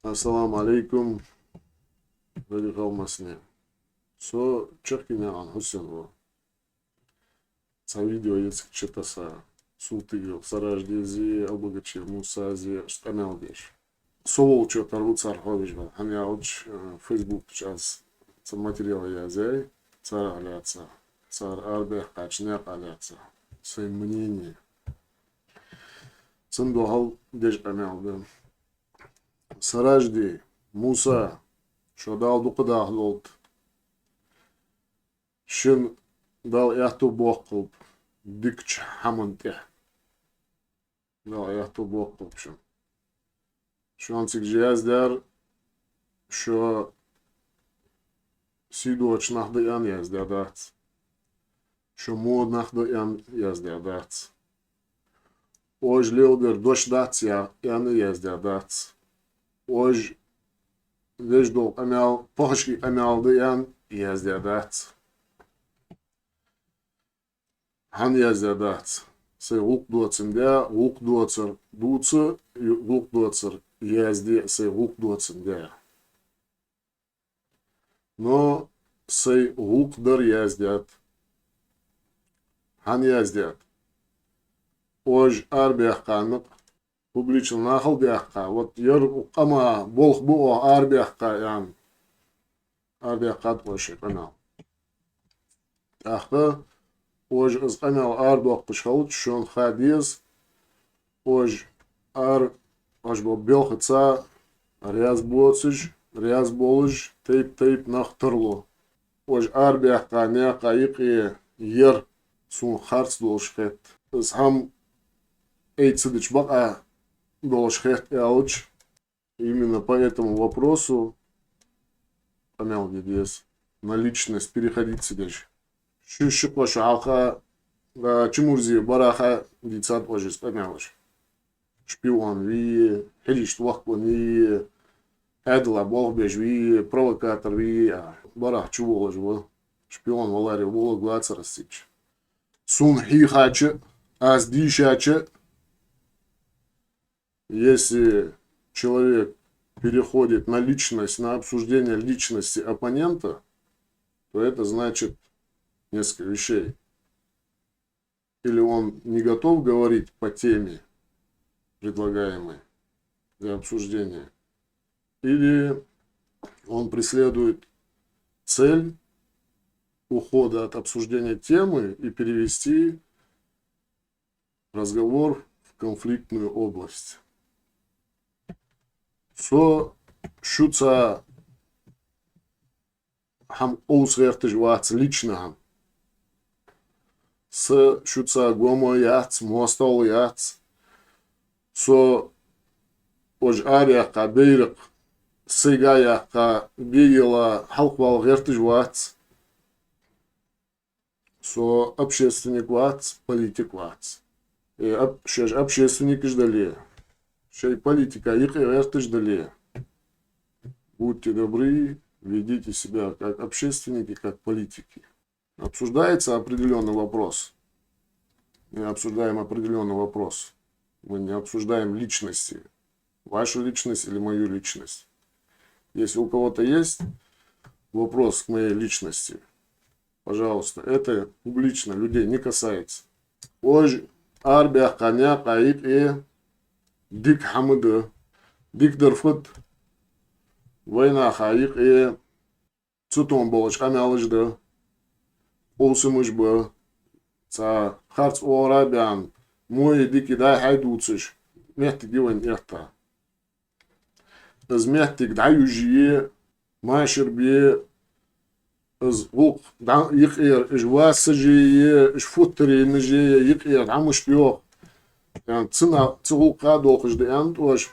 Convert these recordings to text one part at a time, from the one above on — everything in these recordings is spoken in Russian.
Assalamu alaikum. Very masne. So Çerkine an Hüseyin Sa video есть читаса султыгил сараждези обогачи мусази штамелдеш. Соволчо тарвуцар ховижба. Хамяуч Facebook час ца материал язей цар аляца. Цар арбех качняк аляца. Своим мнение. Цендохал деш амелдем. Саражди Муса шодал дукадах лолт. Шин дал яхту боккулп дикч хамонте. Дал яхту боккулп шин. Шуанцик жияздер шо сидуоч нахда ян яздердац. Шо мод нахда ян яздердац. Ож леудер дош дац ян яздердац. Ож веждол амял похшки амялды ян яздердац. Han yazderdats. Se hukdotsinde, hukdotser duce, hukdotser yazdi, se hukdotsinde. Но se hukdar yazdят. Han yazdят. Ож арбияхканық, публично нахал бияхка. Вот ер укама болох бу арбияхка ян. Арбияхкат больше канал. Ахта Ож азкамел ардуак пышхалут шон хадиз. Ож аж бо белхаца ряз боцыж, ряз болыж, тейп нахтырлу. Ож арбияхка няка икы ер сун харц долшхет. Аз хам эйцидыч бака долшхет яуч. Именно по этому вопросу камел дедес на личность переходить сидишь. Шушуклаш алха чумурзи бараха дицат ожис памялаш. Шпион ви, хелиш вахпон ви, эдла болбеж ви, провокатор ви, барах чуволаш во. Шпион валари вола глацарасич. Сун хихаче, аздишаче. Если человек переходит на личность, на обсуждение личности оппонента, то это значит несколько вещей. Или он не готов говорить по теме, предлагаемой для обсуждения, или он преследует цель ухода от обсуждения темы и перевести разговор в конфликтную область. Со шуца хам оусвертыж вац лично хам. С шуца гомо яц, мостол яц, со ож арияка бейрик, сыгаяка бейла халквал гертыж вац, со общественник вац, политик вац. Шеж общественник ждали, шей политика их гертыж ждали. Будьте добры, ведите себя как общественники, как политики. Обсуждается определенный вопрос. Мы обсуждаем определенный вопрос. Мы не обсуждаем личности. Вашу личность или мою личность. Если у кого-то есть вопрос к моей личности, пожалуйста, это публично, людей не касается. Ож арбях коня каик и дик хамыды, дик дырфыт, война хаик и цутон болочка мялыжды. Олсымыш бы, ца харц орабян, мой дики дай хайдуцыш, мехтик диван эхта. Из мехтик дай южие, машер бе, из лук, их иш васы жие, иш футтери нжие, их амыш пьох. Цина цилука дохыжды янт ош,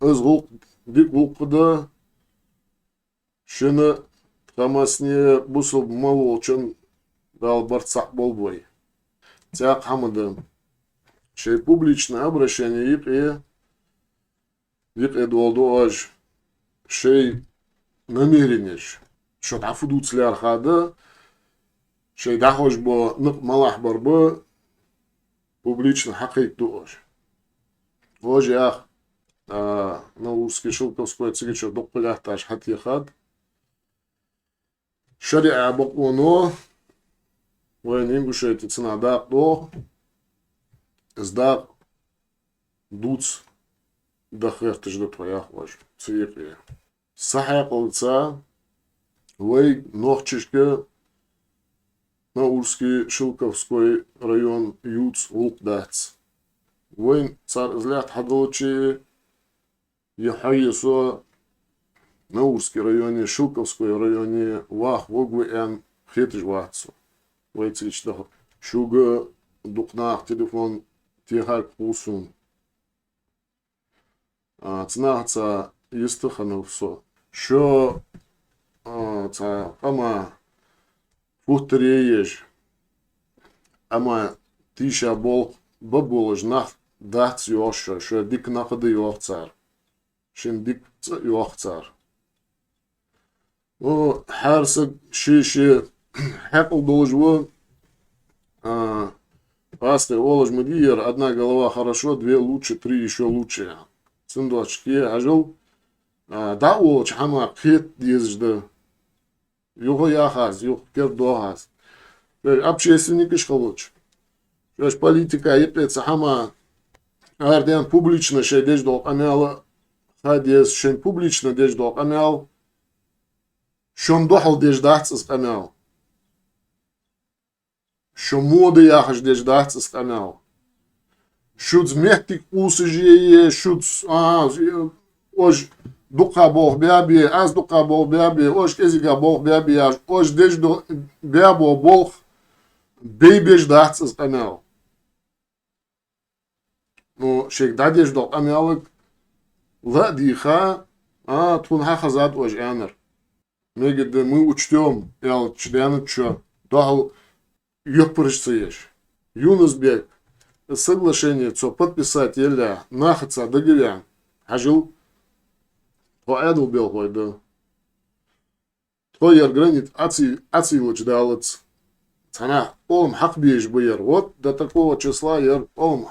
из лук, дик лукыды, шыны Тамасне бусу маволчон дал барцак болбой. Тяк хамады. Шей публичное обращение ик эдолду аж. Шей намеренеш. Шо та фудуцли архады. Шей дахош бо нык малах барбы. Публично хакик ду аж. Ож ях Наурский Шилковской цигичо докпыляташ хатихад. Шариа бакуно. Войн ингушети цена дак до. Сдак дуц дахвертыш до твоях ваш. Цвикли. Сахая полца. Вой нохчишке. Наурский Шилковской район Юц Лукдац. Войн цар взгляд хадолчи. Яхайсо Наурский районе, Шилковской районе, Вах, Вогвен, Хетиш Ватсо. Войцич да Шуга, Дукнах, телефон, Тихак Пусун. Цнаца Истахановсо. Шо ца ама фухтерееш. Ама тиша бол бабулаж нах дахц йоша, шо дик нахады йохцар. Шендик йохцар. О, харсак шиши хакл должво. Пасты олож мадиер, одна голова хорошо, две лучше, три еще лучше. Цындочки, ажил. Да олож хама пет дезжда. Юго яхаз, юг кердохаз. Общественник ишхалоч. Политика епется хама. Арден публично шедеш до амяла. Хадес шен публично деш до амял. Шон дохал деш дахцес амял. Шо моды яхаш деш дахцес амял. Шуц мехтик усыжие, шуц ож дука бог бяби, аз дука бог бяби, ож кезига бог бяби, ож деш до бябо бог бейбеш дахцес амял. Ну, шек дадеш до амялык. لا диха, тун хахазат ож энер. Мы учтем, ял члены чё, дал ёпрышцеешь. Юнусбек, соглашение, цо подписать еля, нахаться договя. Ажил, то эдл бел хойда. То яргранит ацилуч далец. Цана, олм хак бейш бейер. Вот до такого числа яр олм.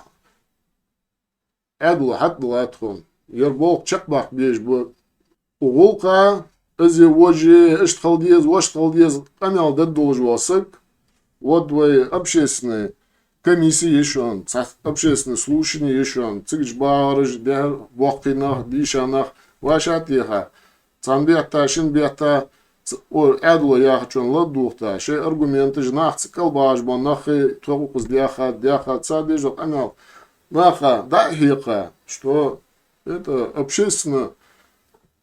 Эдл хак блатхон. Ербол чакбах беш бу уголка эзи вожи эштхалдез воштхалдез канал да должвасык. Вот двое общественные комиссии еще общественные слушания еще цигч барыш дер вахтинах дишанах вашатиха цанбета шинбета or эдло яхчон ладухта ше аргументы жнах цикалбаш банахи токус дяха цадежо канал наха дахика что это общественно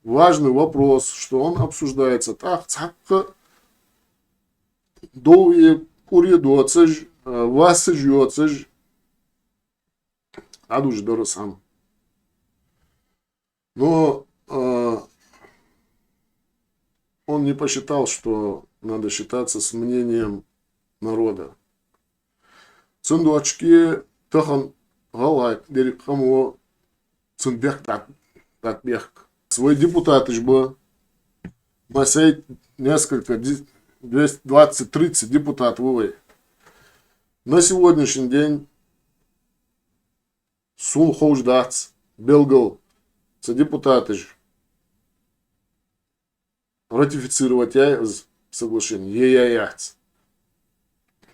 важный вопрос, что он обсуждается. Так, цапка, долгие куридоцы, вас ждется, а душ доросам. Но он не посчитал, что надо считаться с мнением народа. Цундуачки, тахан, галай, дерек хамо, Цунбех так свой депутат был. Масей несколько, 220-30 депутатов. На сегодняшний день Сун Хоуждац, Белгал, депутаты ратифицировать соглашение. Яяц.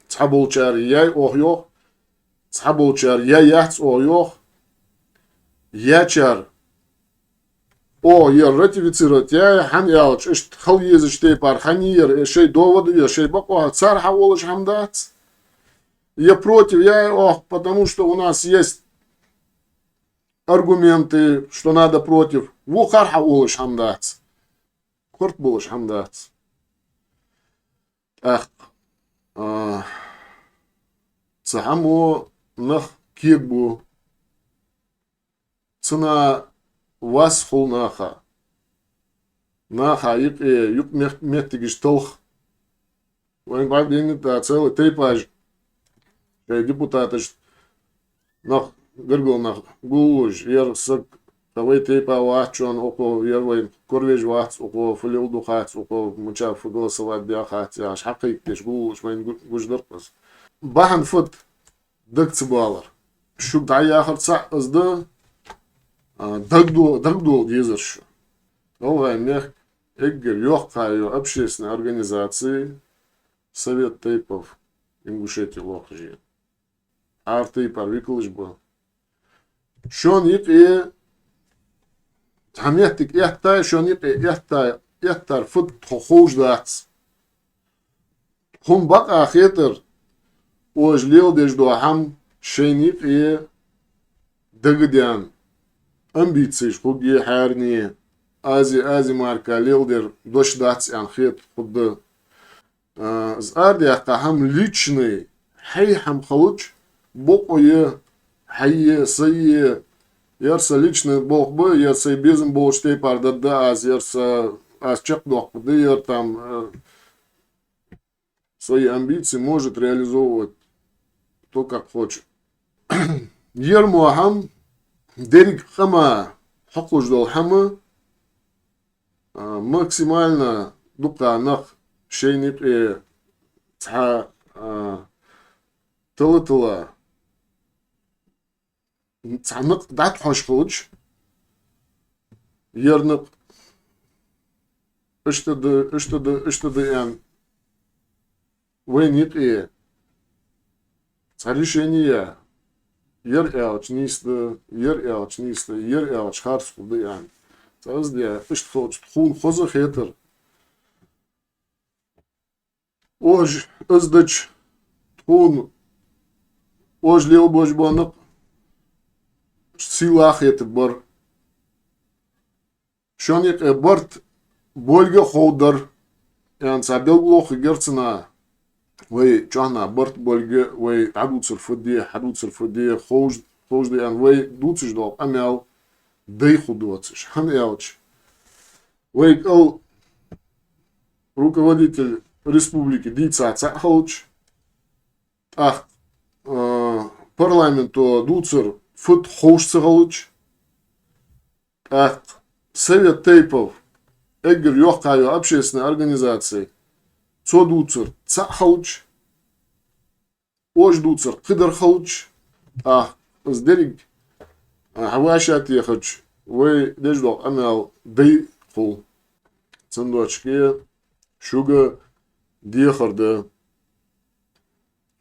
Цаболчар яй охьох. Цаболчар яяц охьох. Ячар ратифицировать я хан ялч эшт хал езыштей пар ханир шей доводы я шей бако цар хаволыш хамдац. Я против, потому что у нас есть аргументы, что надо против. Вухар хаволыш хамдац. Корт болыш хамдац. Цахамо нах кирбу. Цена вас холнаха. Наха юк мехтигиш толх. Вон бабдин целый трипаж. Депутаты нах гыргыл нах гулуж ер сак тавай трипа вачон око ер корвеж вац око флил духац око муча фуголосовать бяхац аш хакик теш гулуж вон гуждырпас. Бахан фут дыкцы балар. Шук дай яхарца азды дагдол дезершу. Алгаймех эггер ёхкаю общественной организации Совет Тейпов Ингушетии Лохжи. Артейпар Виклышбо. Шон ик Хамехтик эхтай, шон ик эхтар фут хохуж дац. Хун бак ахетер ожлел дежду хам шейник дагдян. Амбиции шхуги харни. Ази марка лилдер дош дац анхет худ. Зарди ахта хам личный хай хам халуч бокое хайе сайе ярса личный бог бы ярса безым болштей пардада аз ярса аз чак дох бы яр там свои амбиции может реализовывать то как хочет. Ерму хам дерик хама хакуждал хама максимально дуканах шейник ца тылы цанық дат хош қылыч ернық үштіді ян вейник царишения ер ялч харсқуды ян цаздия үштіқылыч хун хозы хетер ож үздіч хун ож лел божбанық силах это бар. Шоник барт больга холдер. Ян сабел глох герцена. Вей чана барт больга вей хадуцер фуди хож ян вей дуциш дол амел дей худуциш. Хан ялч. Вей кал руководитель республики Дица Цахалч. Ах парламенту дуцер фут хоушцегалуч. Совет Тейпов эггер ёхкаю общественной организации цо дуцер цахалуч. Ож дуцер кыдырхалуч. Сдериг хавашат ехач. Вы деждол амел дей хул. Цендочки шуга дехарда.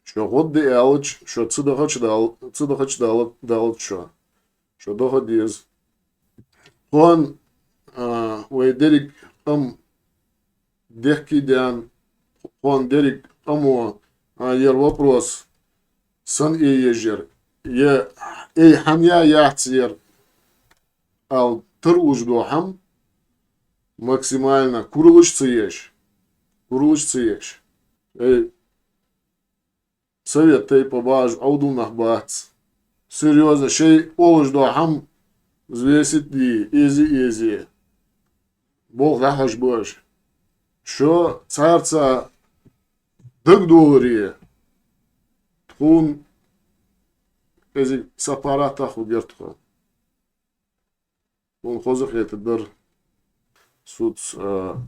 Що год де елч, що цидахач дал що доходіз. Хон дерик дехкидян, хон дерик ер вопрос сан ежер. Хамя яхцер ал тырлуш дохам максимально курулуш циеш. Совет Тейпа баж аудунах бац. Серьезно, шей олуш дохам взвесит ли изи. Бог дахаш бож. Що царца $2 тхун ези сапаратах угертха. Он хозах это дар суд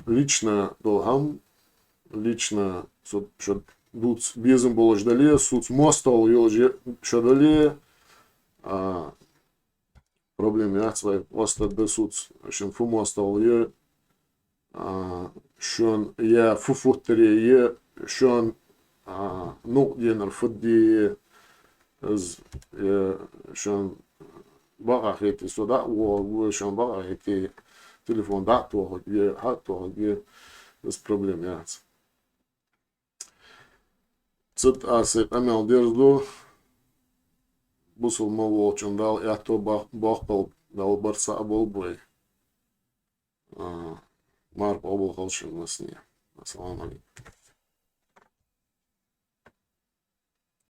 лично долгам, лично суд дуц безым было ждали, суд мостал еще дали, проблем я свой остат до суд, чем фу мостал я, шон я фуфутери я, шон ну денер фудди, шон бага хети сюда, шон бага хети телефон да того где без проблем я. Цит асет амел дерду бусул мол чундал я то бахпал дал барса болбой мар побыл холшин на сне. Ассаламу алейкум.